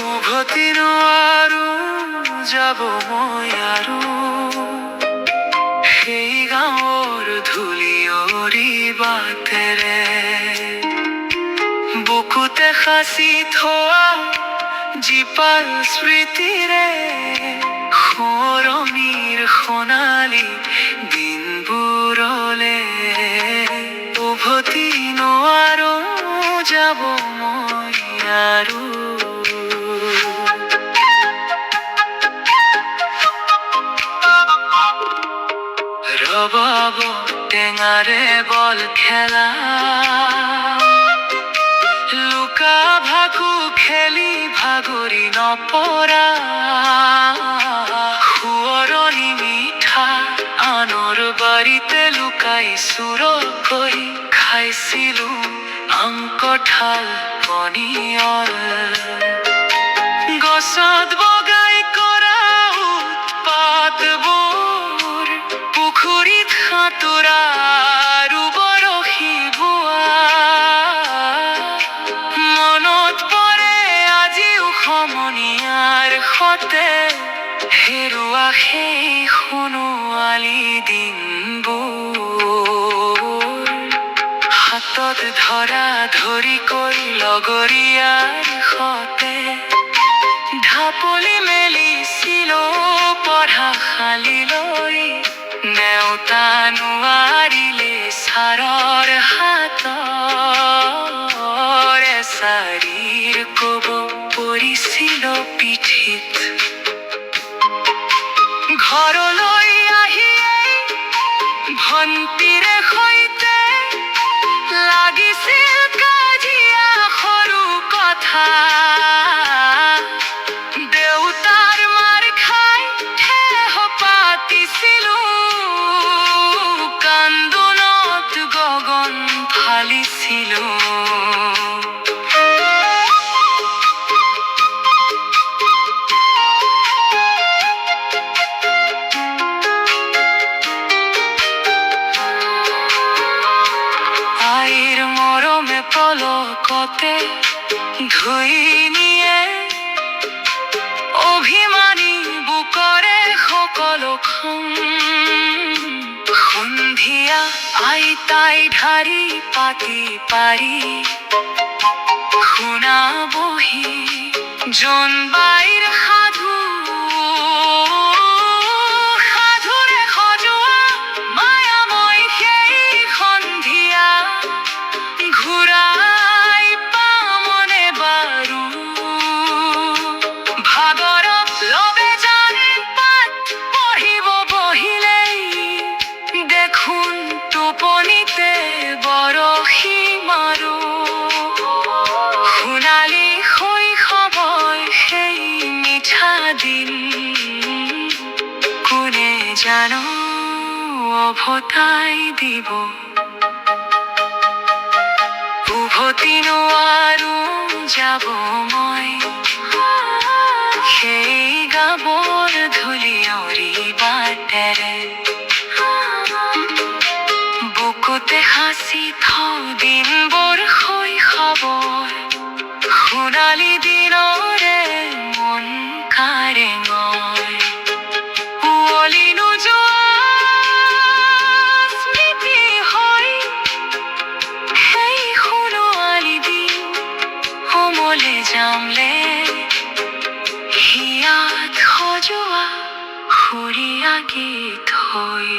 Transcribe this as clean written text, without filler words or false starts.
উভতিনো আৰু যাব মই আৰু সেই গাঁৱৰ ধূলিয়ৰি বাটেৰে বুকুতে সাঁচি থোৱা জীপাল স্মৃতিৰে সোঁৱৰণিৰ সোণালী দিনবোৰলে উভতি নোৱাৰো যাব মই আৰু ৰবাব টেঙাৰে বল খেলা লুকা ভাকু খেলি ভাগৰি নপৰা সোঁৱৰণি মিঠা আনৰ বাৰীতে লুকাই চুৰকৈ খাইছিলো আম কঁঠাল পনিয়ল গছত বগাই কৰা উৎপাতবোৰ পুখুৰীত সাঁতোৰা আৰু বৰশী বোৱা মনত পৰে আজিও সমনীয়াৰ সতে হেৰুৱা সেই সোণোৱালী দিনবোৰ হাতত ধৰা ধৰি কৰি লগৰীয়াৰ সতে ঢাপলি মেলিছিলো পঢ়াশালীলৈ নেওতা নোৱাৰিলে ছাৰৰ হাতৰ এচাৰিৰ কব পৰিছিল পিঠিত ঘৰলৈ আহিয়েই ভন্তিৰে সৈতে লাগিছিল কাজিয়া সৰু কথা দেউতাৰ মাৰ খাই ঠেহ পাতিছিলো কান্দোনত গগন ফালিছিলো আইৰ মৰমে পলকতে ধুই নিয়ে অভিমানী বুকৰে সকলোখন সন্ধিয়া আইতাই ঢাৰি পাতি পাৰি শুনাবহি জোনবাইৰ সাধু সাধুৰে সজোৱা মায়াময় সেই সন্ধিয়া ঘূৰাই পামনে বাৰু ভাগৰত লবে জানে পাত পঢ়িব বহিলেই দেখোন টোপনিতে বৰশী মাৰো সোণালী শৈশৱৰ সেই মিঠা দিন কোনে জানো উভতাই দিব উভতি নোৱাৰো যাব মই সেই গাঁৱৰ ধূলিয়ৰি বাটেৰে বুকুতে সাঁচি থওঁ দিনবোৰ শৈশৱৰ সোণালী দিনৰে মন কাৰেঙৰ উৱলি নোযোৱা স্মৃতি হৈ সেই সোণোৱালী দিন সমলে যামলে হিয়াত সজোৱা সুৰীয়া গীত হৈ